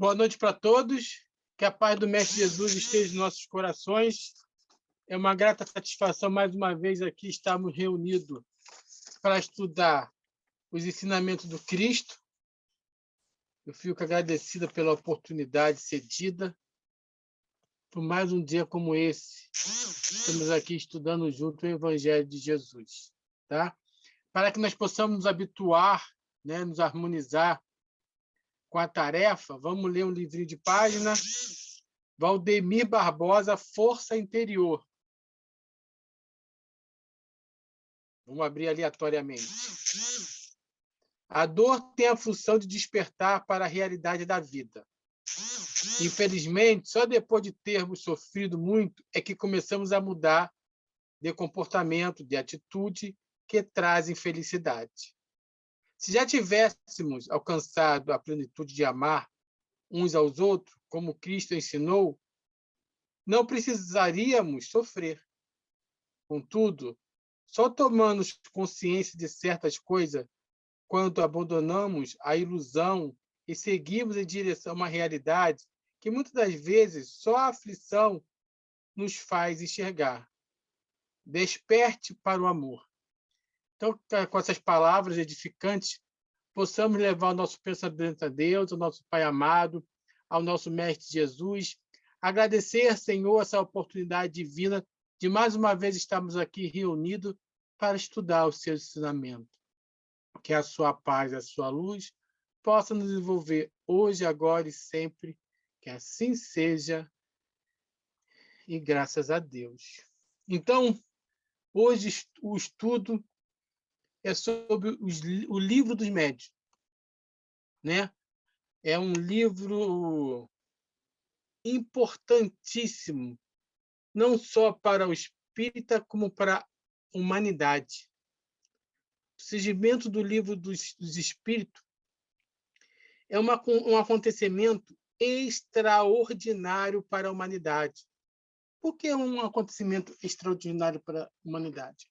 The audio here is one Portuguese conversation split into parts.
Boa noite para todos. Que a paz do Mestre Jesus esteja em nossos corações. É uma grata satisfação, mais uma vez, aqui estarmos reunidos para estudar os ensinamentos do Cristo. Eu fico agradecida pela oportunidade cedida, por mais um dia como esse. Estamos aqui estudando junto o Evangelho de Jesus. Tá? Para que nós possamos nos habituar, né, nos harmonizar com a tarefa, vamos ler um livrinho de página. Valdemir Barbosa, Força Interior. Vamos abrir aleatoriamente. A dor tem a função de despertar para a realidade da vida. Infelizmente, só depois de termos sofrido muito é que começamos a mudar de comportamento, de atitude que trazem felicidade. Se já tivéssemos alcançado a plenitude de amar uns aos outros, como Cristo ensinou, não precisaríamos sofrer. Contudo, só tomando consciência de certas coisas quando abandonamos a ilusão e seguimos em direção a uma realidade que muitas das vezes só a aflição nos faz enxergar. Desperte para o amor. Então, com essas palavras edificantes, possamos levar o nosso pensamento a Deus, ao nosso Pai amado, ao nosso Mestre Jesus, agradecer, Senhor, essa oportunidade divina de mais uma vez estarmos aqui reunidos para estudar o seu ensinamento. Que a sua paz, a sua luz, possa nos envolver hoje, agora e sempre. Que assim seja, e graças a Deus. Então, hoje o estudo é sobre o livro dos médiuns, né? É um livro importantíssimo, não só para o espírita, como para a humanidade. O surgimento do livro dos espíritos é um acontecimento extraordinário para a humanidade. Por que um acontecimento extraordinário para a humanidade?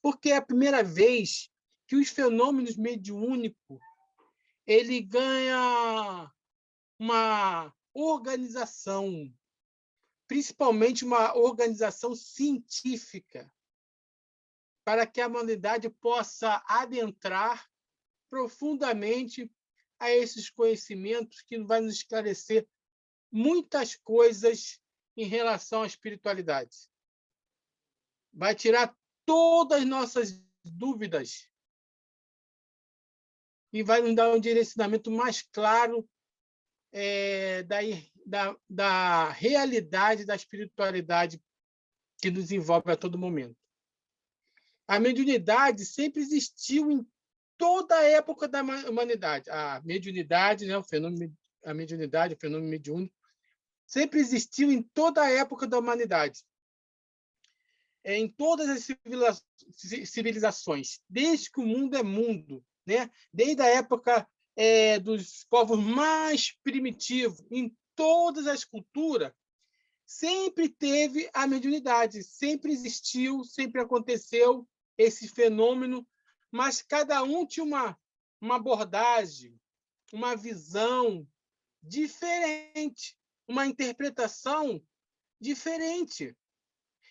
Porque é a primeira vez que os fenômenos mediúnicos ele ganha uma organização, principalmente uma organização científica, para que a humanidade possa adentrar profundamente a esses conhecimentos que vai nos esclarecer muitas coisas em relação à espiritualidade. Vai tirar todas as nossas dúvidas e vai nos dar um direcionamento mais claro da realidade da espiritualidade que nos envolve a todo momento. A mediunidade sempre existiu em toda a época da humanidade. A mediunidade, né, a mediunidade, o fenômeno mediúnico, sempre existiu em toda a época da humanidade. Em todas as civilizações, desde que o mundo é mundo, né? Desde a época dos povos mais primitivos, em todas as culturas, sempre teve a mediunidade, sempre existiu, sempre aconteceu esse fenômeno, mas cada um tinha uma abordagem, uma visão diferente, uma interpretação diferente.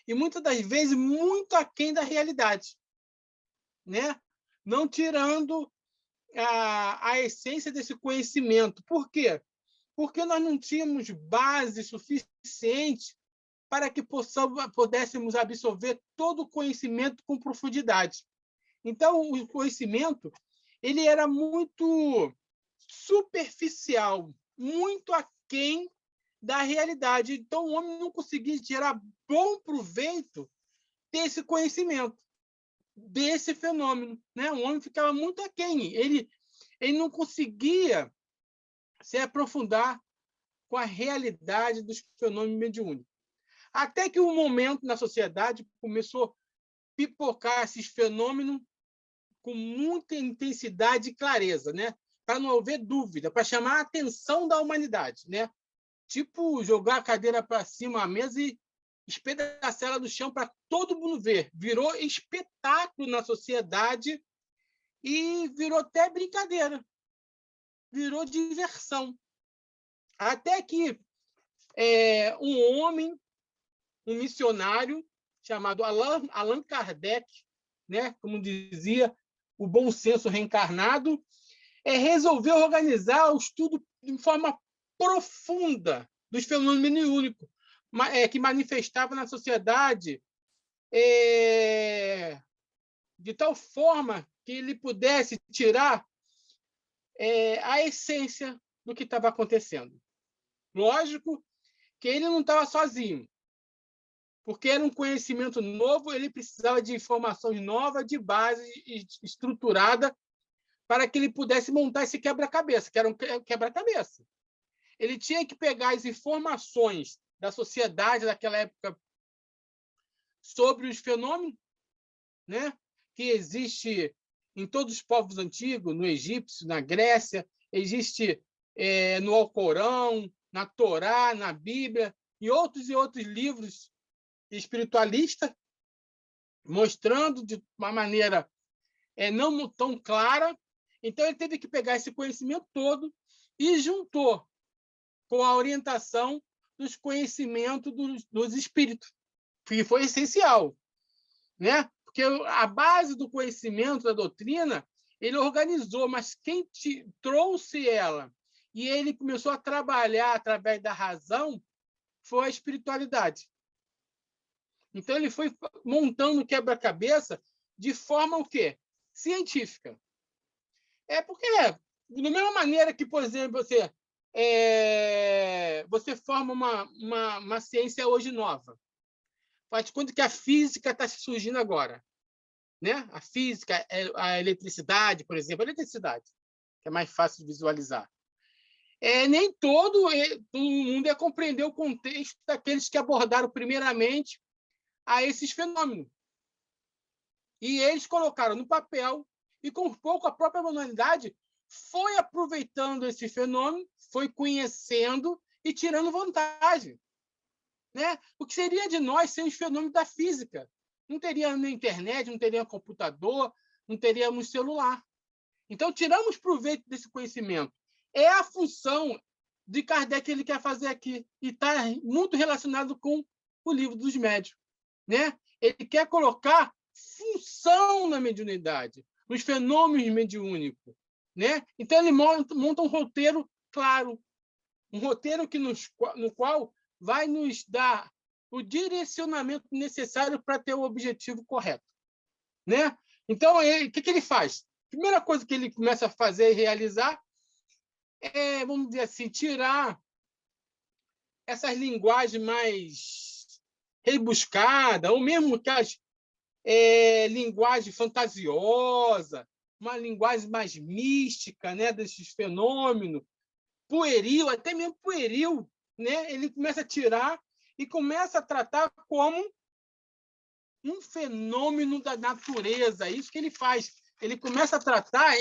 E muitas das vezes muito aquém da realidade, né? Não tirando a essência desse conhecimento. Por quê? Porque nós não tínhamos base suficiente para que pudéssemos absorver todo o conhecimento com profundidade. Então, o conhecimento ele era muito superficial, muito aquém da realidade. Então, o homem não conseguia tirar bom proveito desse conhecimento, desse fenômeno, né? O homem ficava muito aquém. Ele não conseguia se aprofundar com a realidade dos fenômenos mediúnicos. Até que um momento na sociedade começou a pipocar esses fenômenos com muita intensidade e clareza, né? Para não haver dúvida, para chamar a atenção da humanidade, né? Tipo, jogar a cadeira para cima, a mesa e espedaçar ela no chão para todo mundo ver. Virou espetáculo na sociedade e virou até brincadeira. Virou diversão. Até que um homem, um missionário, chamado Allan Kardec, né, como dizia o bom senso reencarnado, resolveu organizar o estudo de forma profunda dos fenômenos mediúnicos que manifestavam na sociedade de tal forma que ele pudesse tirar a essência do que estava acontecendo. Lógico que ele não estava sozinho, porque era um conhecimento novo, ele precisava de informações novas, de base estruturada, para que ele pudesse montar esse quebra-cabeça, que era um quebra-cabeça. Ele tinha que pegar as informações da sociedade daquela época sobre os fenômenos, né, que existe em todos os povos antigos, no egípcio, na Grécia, existe no Alcorão, na Torá, na Bíblia, e outros livros espiritualistas, mostrando de uma maneira não tão clara. Então, ele teve que pegar esse conhecimento todo e juntou com a orientação dos conhecimentos dos espíritos, que foi essencial, né? Porque a base do conhecimento da doutrina ele organizou, mas quem trouxe ela e ele começou a trabalhar através da razão foi a espiritualidade. Então, ele foi montando quebra-cabeça de forma o quê? Científica. Porque, da mesma maneira que, por exemplo, você forma uma ciência hoje nova. Faz de conta que a física está surgindo agora. Né? A física, a eletricidade, por exemplo, a eletricidade, que é mais fácil de visualizar. Nem todo mundo ia compreender o contexto daqueles que abordaram primeiramente a esses fenômenos. E eles colocaram no papel, e com pouco a própria humanidade foi aproveitando esse fenômeno, foi conhecendo e tirando vantagem. Né? O que seria de nós sem os fenômenos da física? Não teríamos internet, não teríamos computador, não teríamos celular. Então, tiramos proveito desse conhecimento. É a função de Kardec que ele quer fazer aqui, e está muito relacionado com o Livro dos Médiuns. Né? Ele quer colocar função na mediunidade, nos fenômenos mediúnicos. Né? Então, ele monta um roteiro claro, um roteiro no qual vai nos dar o direcionamento necessário para ter o objetivo correto. Né? Então, o que ele faz? A primeira coisa que ele começa a fazer e realizar vamos dizer assim, tirar essas linguagens mais rebuscadas, ou mesmo que as linguagem fantasiosa, uma linguagem mais mística, né, desses fenômenos, pueril, até mesmo pueril, né? Ele começa a tirar e começa a tratar como um fenômeno da natureza. É isso que ele faz. Ele começa a tratar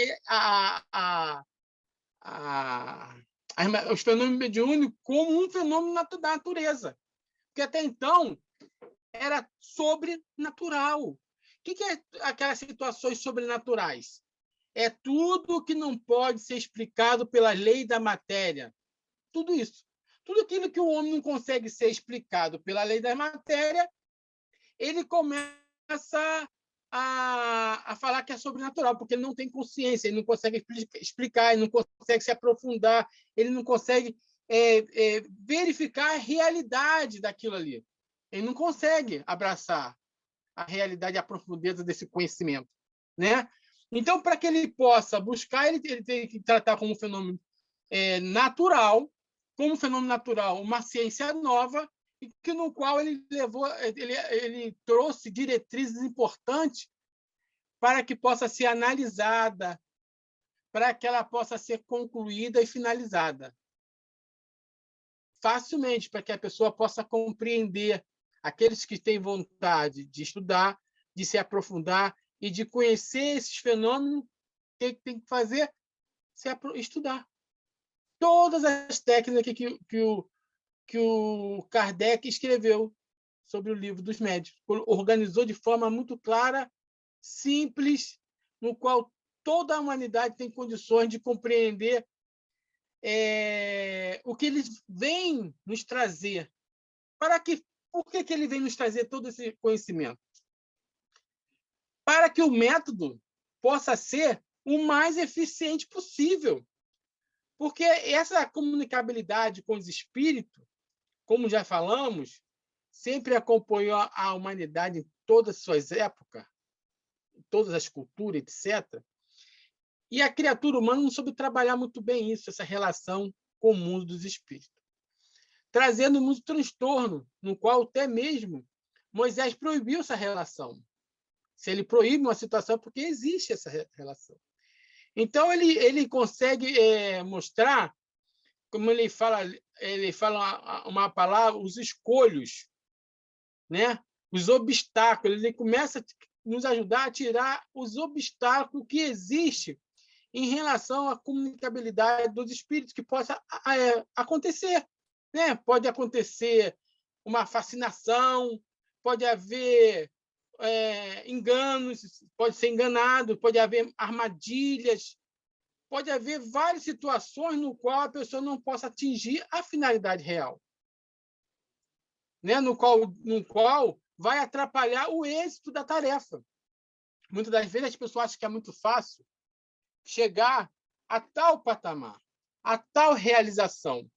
os fenômenos mediúnicos como um fenômeno da natureza. Porque até então era sobrenatural. O que é aquelas situações sobrenaturais? É tudo que não pode ser explicado pela lei da matéria. Tudo isso. Tudo aquilo que o homem não consegue ser explicado pela lei da matéria, ele começa a falar que é sobrenatural, porque ele não tem consciência, ele não consegue explicar, ele não consegue se aprofundar, ele não consegue verificar a realidade daquilo ali. Ele não consegue abraçar a realidade e a profundeza desse conhecimento. Né? Então, para que ele possa buscar, ele tem que tratar como um fenômeno natural, como um fenômeno natural, uma ciência nova, no qual ele trouxe diretrizes importantes para que possa ser analisada, para que ela possa ser concluída e finalizada facilmente, para que a pessoa possa compreender. Aqueles que têm vontade de estudar, de se aprofundar e de conhecer esses fenômenos, tem que fazer? Estudar. Todas as técnicas que o Kardec escreveu sobre o Livro dos Médiuns. Organizou de forma muito clara, simples, no qual toda a humanidade tem condições de compreender o que ele vem nos trazer. Por que ele vem nos trazer todo esse conhecimento? Para que o método possa ser o mais eficiente possível. Porque essa comunicabilidade com os espíritos, como já falamos, sempre acompanhou a humanidade em todas as suas épocas, em todas as culturas, etc. E a criatura humana não soube trabalhar muito bem isso, essa relação com o mundo dos espíritos, trazendo muito transtorno, no qual até mesmo Moisés proibiu essa relação. Se ele proíbe uma situação, é porque existe essa relação. Então, ele consegue mostrar, como ele fala uma palavra, os escolhos, né? Os obstáculos. Ele começa a nos ajudar a tirar os obstáculos que existem em relação à comunicabilidade dos espíritos, que possa acontecer. Né? Pode acontecer uma fascinação, pode haver enganos, pode ser enganado, pode haver armadilhas, pode haver várias situações no qual a pessoa não possa atingir a finalidade real, né? no qual vai atrapalhar o êxito da tarefa. Muitas das vezes as pessoas acham que é muito fácil chegar a tal patamar, a tal realização,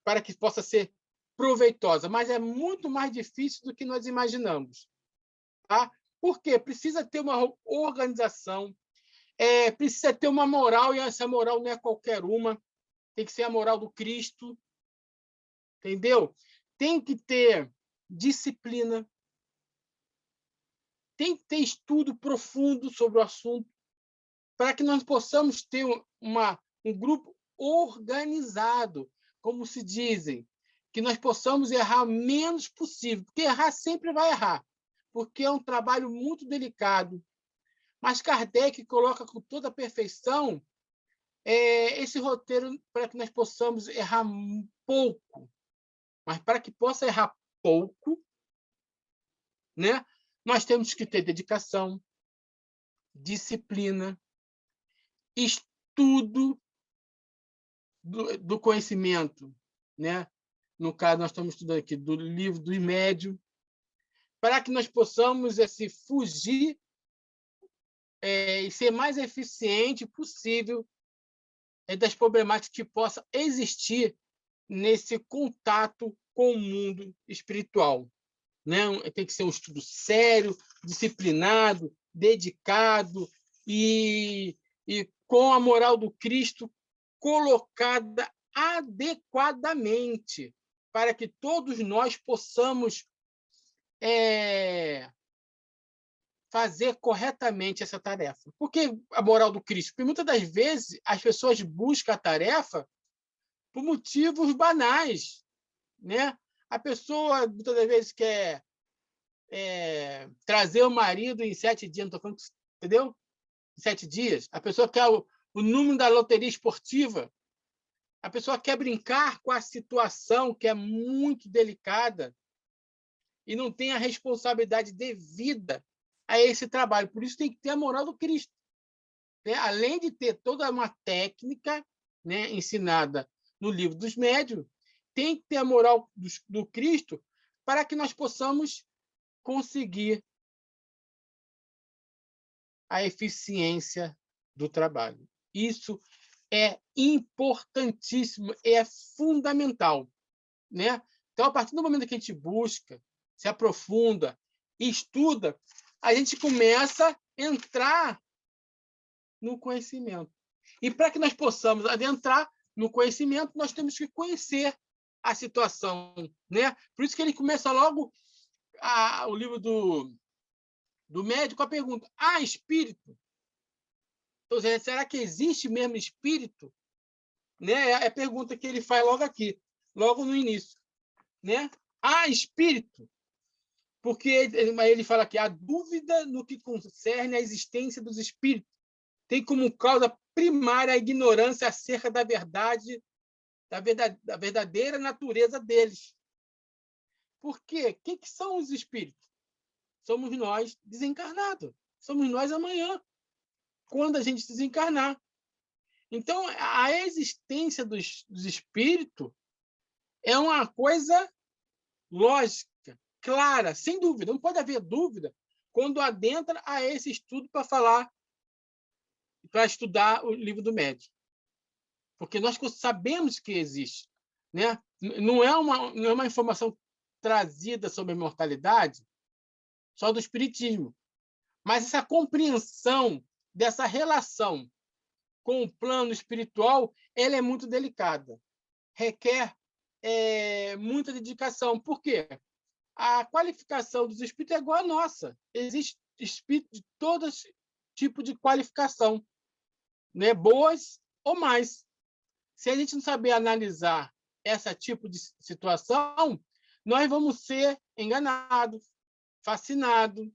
para que possa ser proveitosa, mas é muito mais difícil do que nós imaginamos. Tá? Por quê? Precisa ter uma organização, precisa ter uma moral, e essa moral não é qualquer uma, tem que ser a moral do Cristo, entendeu? Tem que ter disciplina, tem que ter estudo profundo sobre o assunto, para que nós possamos ter um grupo organizado, como se dizem, que nós possamos errar menos possível, porque errar sempre vai errar, porque é um trabalho muito delicado. Mas Kardec coloca com toda a perfeição esse roteiro para que nós possamos errar pouco. Mas para que possa errar pouco, né, nós temos que ter dedicação, disciplina, estudo do conhecimento. Né? No caso, nós estamos estudando aqui do livro do médium, para que nós possamos fugir e ser mais eficiente possível das problemáticas que possam existir nesse contato com o mundo espiritual. Né? Tem que ser um estudo sério, disciplinado, dedicado e com a moral do Cristo colocada adequadamente, para que todos nós possamos fazer corretamente essa tarefa. Por que a moral do Cristo? Porque muitas das vezes as pessoas buscam a tarefa por motivos banais. Né? A pessoa, muitas das vezes, quer trazer o marido em 7 dias, não estou falando, entendeu? Em 7 dias. A pessoa quer o número da loteria esportiva. A pessoa quer brincar com a situação que é muito delicada e não tem a responsabilidade devida a esse trabalho. Por isso tem que ter a moral do Cristo. Né? Além de ter toda uma técnica, né, ensinada no livro dos médiuns, tem que ter a moral do Cristo para que nós possamos conseguir a eficiência do trabalho. Isso é importantíssimo, é fundamental. Né? Então, a partir do momento que a gente busca, se aprofunda, estuda, a gente começa a entrar no conhecimento. E para que nós possamos adentrar no conhecimento, nós temos que conhecer a situação. Né? Por isso que ele começa logo o livro do médico com a pergunta: há espírito? Então, será que existe mesmo espírito? Né? É a pergunta que ele faz logo aqui, logo no início. Né? Há espírito? Porque ele fala aqui: a dúvida no que concerne à existência dos espíritos tem como causa primária a ignorância acerca da verdade, da verdadeira natureza deles. Por quê? O que são os espíritos? Somos nós desencarnados. Somos nós amanhã, quando a gente desencarnar. Então, a existência dos espíritos é uma coisa lógica, clara, sem dúvida. Não pode haver dúvida quando adentra a esse estudo para estudar o livro do médium. Porque nós sabemos que existe. Né? Não é uma informação trazida sobre a imortalidade só do espiritismo, mas essa compreensão dessa relação com o plano espiritual, ela é muito delicada, requer muita dedicação. Por quê? A qualificação dos espíritos é igual à nossa. Existe espírito de todo tipo de qualificação, né? Boas ou mais. Se a gente não saber analisar esse tipo de situação, nós vamos ser enganados, fascinados,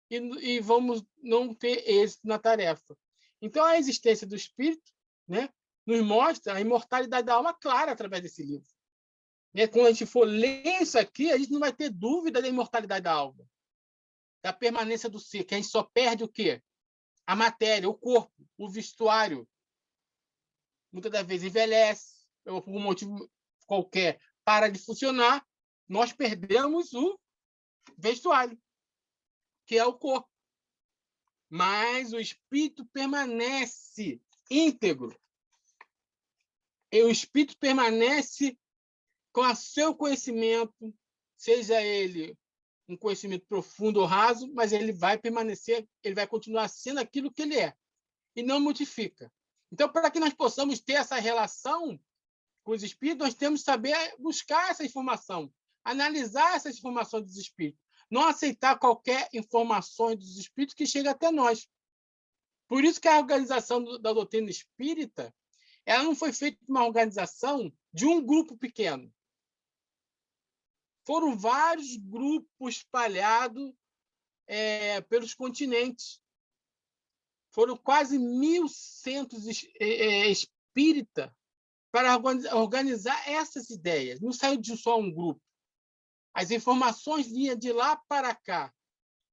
e vamos não ter êxito na tarefa. Então, a existência do espírito, né, nos mostra a imortalidade da alma clara através desse livro. Né? Quando a gente for ler isso aqui, a gente não vai ter dúvida da imortalidade da alma, da permanência do ser, que a gente só perde o quê? A matéria, o corpo, o vestuário. Muitas das vezes envelhece, ou por um motivo qualquer, para de funcionar, nós perdemos o vestuário, que é o corpo. Mas o espírito permanece íntegro. E o espírito permanece com o seu conhecimento, seja ele um conhecimento profundo ou raso, mas ele vai permanecer, ele vai continuar sendo aquilo que ele é, e não modifica. Então, para que nós possamos ter essa relação com os espíritos, nós temos que saber buscar essa informação, analisar essas informações dos espíritos, não aceitar qualquer informação dos espíritos que chega até nós. Por isso que a organização da doutrina espírita, ela não foi feita uma organização de um grupo pequeno. Foram vários grupos espalhados pelos continentes. Foram quase 1.000 centros espíritas para organizar essas ideias. Não saiu de só um grupo. As informações vinham de lá para cá.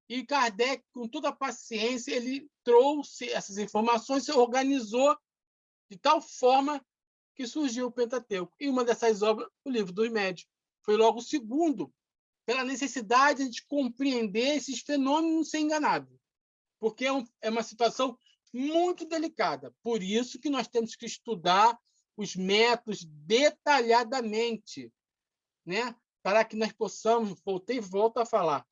E Kardec, com toda a paciência, ele trouxe essas informações, se organizou de tal forma que surgiu o Pentateuco. E uma dessas obras, o Livro dos Médiuns, foi logo o segundo, pela necessidade de compreender esses fenômenos sem enganado, porque é uma situação muito delicada. Por isso que nós temos que estudar os métodos detalhadamente, né? Para que nós possamos, volto a falar,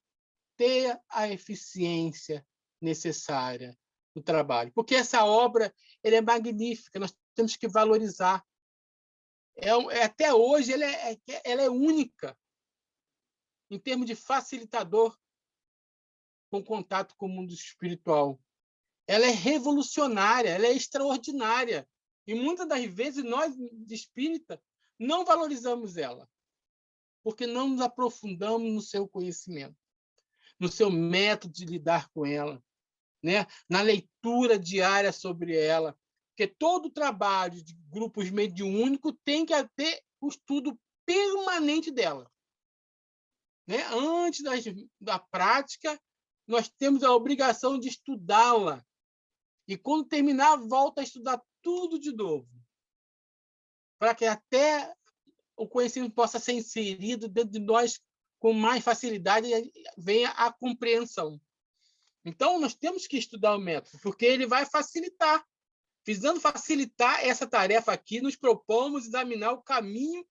ter a eficiência necessária no trabalho. Porque essa obra ela é magnífica, nós temos que valorizar. Até hoje, ela é única em termos de facilitador com contato com o mundo espiritual. Ela é revolucionária, ela é extraordinária. E muitas das vezes nós, de espírita, não valorizamos ela, porque não nos aprofundamos no seu conhecimento, no seu método de lidar com ela, né? Na leitura diária sobre ela. Porque todo trabalho de grupos mediúnicos tem que ter o estudo permanente dela. Né? Antes da prática, nós temos a obrigação de estudá-la. E, quando terminar, volta a estudar tudo de novo, para que até o conhecimento possa ser inserido dentro de nós com mais facilidade e venha a compreensão. Então, nós temos que estudar o método, porque ele vai facilitar. Visando facilitar essa tarefa aqui, nos propomos examinar o caminho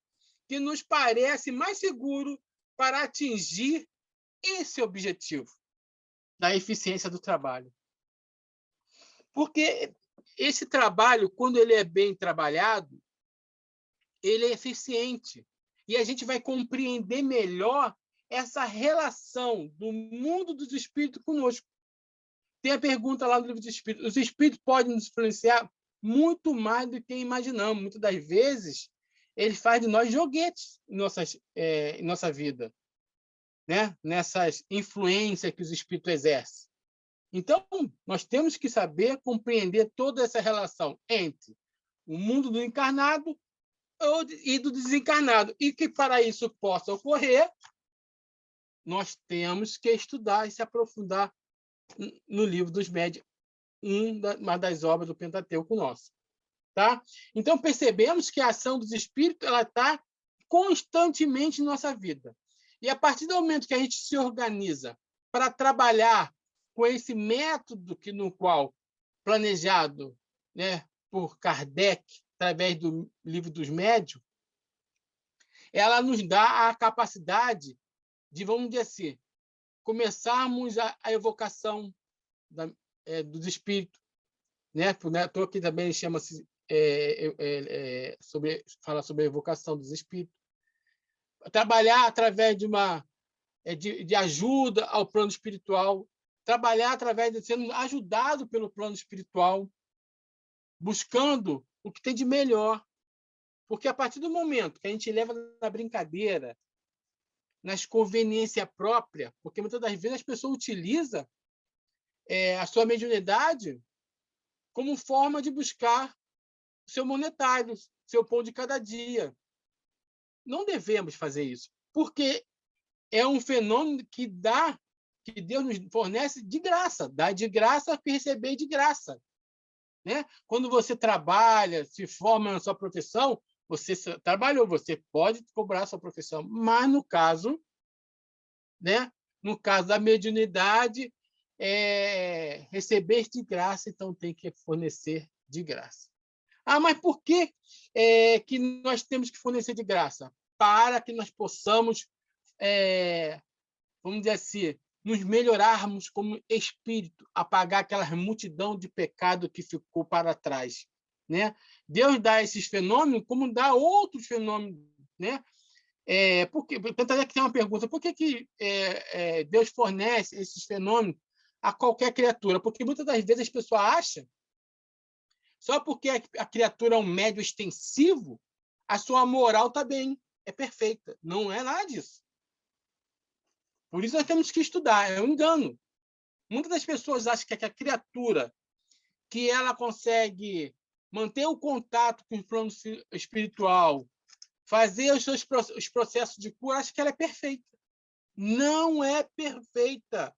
que nos parece mais seguro para atingir esse objetivo da eficiência do trabalho. Porque esse trabalho, quando ele é bem trabalhado, ele é eficiente. E a gente vai compreender melhor essa relação do mundo dos espíritos conosco. Tem a pergunta lá no livro dos espíritos. Os espíritos podem nos influenciar muito mais do que imaginamos. Muitas das vezes, eles fazem de nós joguetes em nossa vida, né? Nessas influências que os espíritos exercem. Então, nós temos que saber compreender toda essa relação entre o mundo do encarnado e do desencarnado. E que, para isso possa ocorrer, nós temos que estudar e se aprofundar no Livro dos Médiuns, uma das obras do Pentateuco nosso. Tá? Então, percebemos que a ação dos espíritos está constantemente em nossa vida. E a partir do momento que a gente se organiza para trabalhar com esse método no qual planejado, né, por Kardec, através do Livro dos Médiuns, ela nos dá a capacidade de, vamos dizer assim, começarmos a evocação dos espíritos, né? Estou aqui também chama-se fala sobre a evocação dos espíritos, trabalhar através de ajuda ao plano espiritual, trabalhar através de sendo ajudado pelo plano espiritual, buscando o que tem de melhor, porque a partir do momento que a gente leva na brincadeira, nas conveniência própria, porque muitas das vezes as pessoas utilizam a sua mediunidade como forma de buscar o seu monetário, seu pão de cada dia. Não devemos fazer isso, porque é um fenômeno que Deus nos fornece de graça, dá de graça para receber de graça. Né? Quando você trabalha, se forma na sua profissão, você trabalhou, você pode cobrar a sua profissão, mas no caso da mediunidade, receber de graça, então tem que fornecer de graça. Mas por que que nós temos que fornecer de graça? Para que nós possamos, vamos dizer assim, nos melhorarmos como espírito, apagar aquela multidão de pecado que ficou para trás. Né? Deus dá esses fenômenos como dá outros fenômenos. Né? Tanto é que tem uma pergunta: por que Deus fornece esses fenômenos a qualquer criatura? Porque muitas das vezes as pessoas acham só porque a criatura é um médio extensivo, a sua moral está bem, é perfeita. Não é nada disso. Por isso nós temos que estudar, é um engano. Muitas das pessoas acham que a criatura que ela consegue manter o contato com o plano espiritual, fazer os processos de cura, acha que ela é perfeita. Não é perfeita.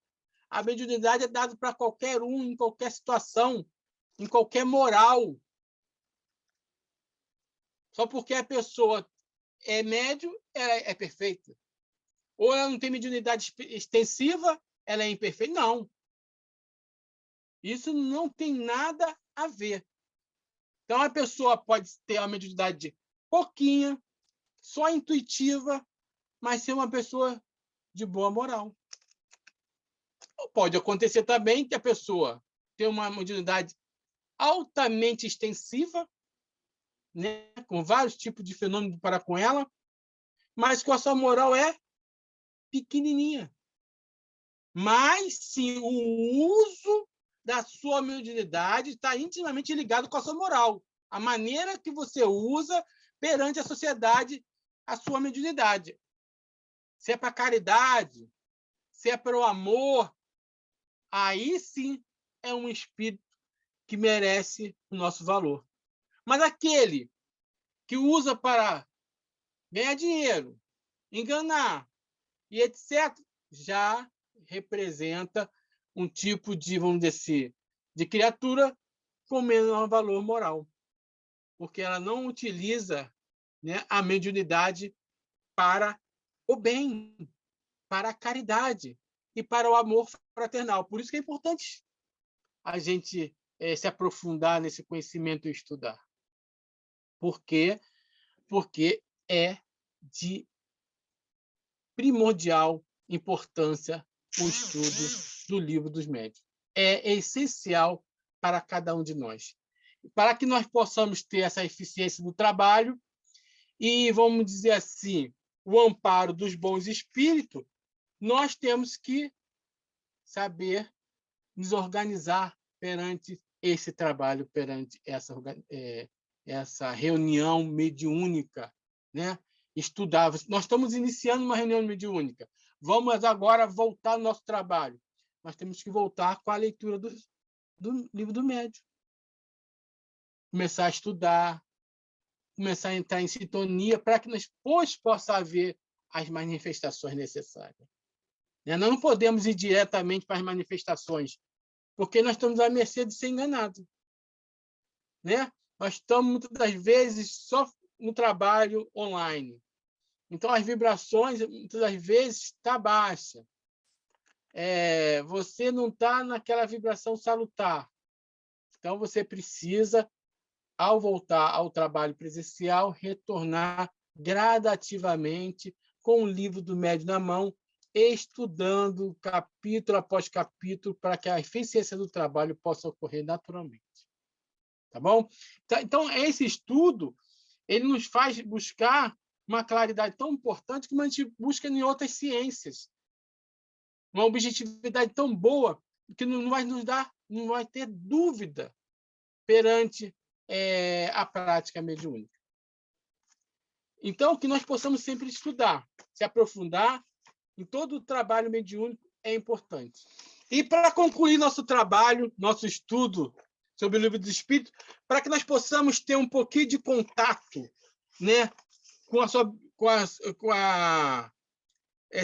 A mediunidade é dada para qualquer um, em qualquer situação, em qualquer moral. Só porque a pessoa é médio, ela é perfeita. Ou ela não tem mediunidade extensiva, ela é imperfeita. Não. Isso não tem nada a ver. Então, a pessoa pode ter uma mediunidade pouquinha, só intuitiva, mas ser uma pessoa de boa moral. Pode acontecer também que a pessoa tenha uma mediunidade altamente extensiva, né, com vários tipos de fenômenos para com ela, mas que a sua moral é pequenininha. Mas, sim, o uso da sua mediunidade está intimamente ligado com a sua moral. A maneira que você usa perante a sociedade a sua mediunidade. Se é para caridade, se é para o amor, aí sim é um espírito que merece o nosso valor. Mas aquele que usa para ganhar dinheiro, enganar e etc., já representa um tipo de, vamos dizer assim, de criatura com menor valor moral, porque ela não utiliza, né, a mediunidade para o bem, para a caridade e para o amor fraternal. Por isso que é importante a gente se aprofundar nesse conhecimento e estudar. Por quê? Porque é de primordial importância o estudo do Livro dos Médiuns. É essencial para cada um de nós. Para que nós possamos ter essa eficiência no trabalho e, vamos dizer assim, o amparo dos bons espíritos, nós temos que saber nos organizar perante esse trabalho, perante essa reunião mediúnica, né? Estudar. Nós estamos iniciando uma reunião mediúnica. Vamos agora voltar ao nosso trabalho. Nós temos que voltar com a leitura do Livro do Médiun. Começar a estudar, começar a entrar em sintonia para que nós possamos ver as manifestações necessárias. Nós não podemos ir diretamente para as manifestações, porque nós estamos à mercê de ser enganados. Né? nós estamos, muitas das vezes, só no trabalho online. Então, as vibrações, muitas das vezes, estão baixas. Você não está naquela vibração salutar. Então, você precisa, ao voltar ao trabalho presencial, retornar gradativamente com o livro do médium na mão, estudando capítulo após capítulo para que a eficiência do trabalho possa ocorrer naturalmente. Tá bom? Então, esse estudo ele nos faz buscar uma claridade tão importante como a gente busca em outras ciências. Uma objetividade tão boa que não vai nos dar, não vai ter dúvida perante a prática mediúnica. Então, que nós possamos sempre estudar, se aprofundar em todo o trabalho mediúnico é importante. E para concluir nosso trabalho, nosso estudo sobre o Livro dos Espíritos, para que nós possamos ter um pouquinho de contato, né, com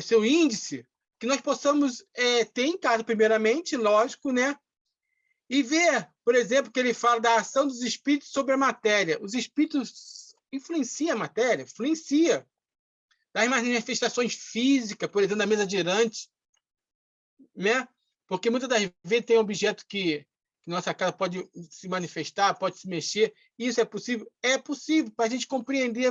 seu índice, que nós possamos ter em casa, primeiramente, lógico, né, e ver, por exemplo, que ele fala da ação dos espíritos sobre a matéria. Os espíritos influenciam a matéria? Influencia. Das manifestações físicas, por exemplo, da mesa girante, né? Porque muitas das vezes tem um objeto que nossa casa pode se manifestar, pode se mexer. Isso é possível? É possível, para a gente compreender,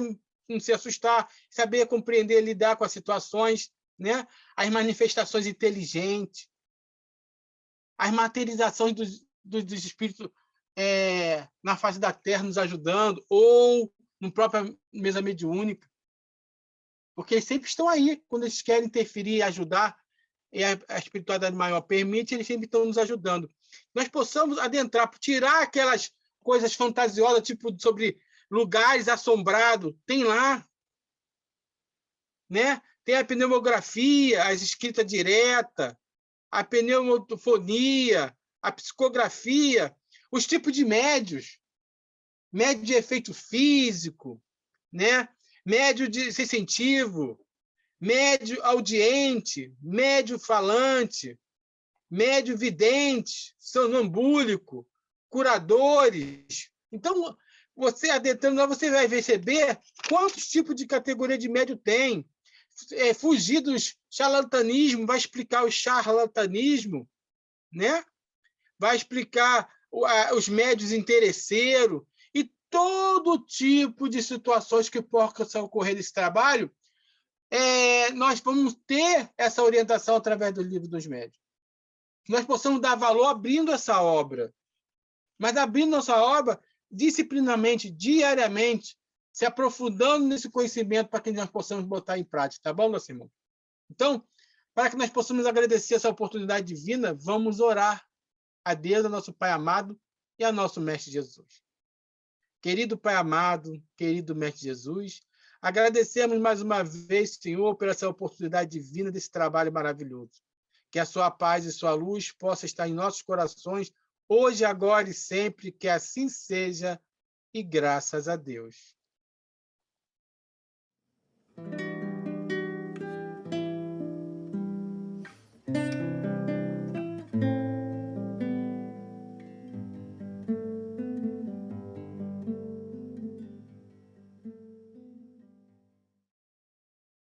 não se assustar, saber compreender, lidar com as situações, né? As manifestações inteligentes, as materializações dos espíritos na face da Terra nos ajudando, ou na própria mesa mediúnica. Porque eles sempre estão aí, quando eles querem interferir e ajudar, e a espiritualidade maior permite, eles sempre estão nos ajudando. Nós possamos adentrar, tirar aquelas coisas fantasiosas, tipo sobre lugares assombrados, tem lá, né? Tem a pneumografia, as escritas diretas, a pneumofonia, a psicografia, os tipos de médios, médio de efeito físico, né? Médio de sensitivo, médio audiente, médio falante, médio vidente, sonambúlico, curadores. Então, você adentrando lá, você vai perceber quantos tipos de categoria de médio tem. Fugir dos charlatanismo, vai explicar o charlatanismo, né? Vai explicar os médios interesseiros e todo tipo de situações que possam ocorrer nesse trabalho. Nós vamos ter essa orientação através do Livro dos Médiuns. Nós possamos dar valor abrindo essa obra, mas abrindo nossa obra disciplinamente, diariamente, se aprofundando nesse conhecimento para que nós possamos botar em prática, tá bom, nosso irmão? Então, para que nós possamos agradecer essa oportunidade divina, vamos orar a Deus, a nosso Pai amado e a nosso Mestre Jesus. Querido Pai amado, querido Mestre Jesus, agradecemos mais uma vez, Senhor, por essa oportunidade divina desse trabalho maravilhoso. Que a sua paz e sua luz possa estar em nossos corações, hoje, agora e sempre, que assim seja, e graças a Deus.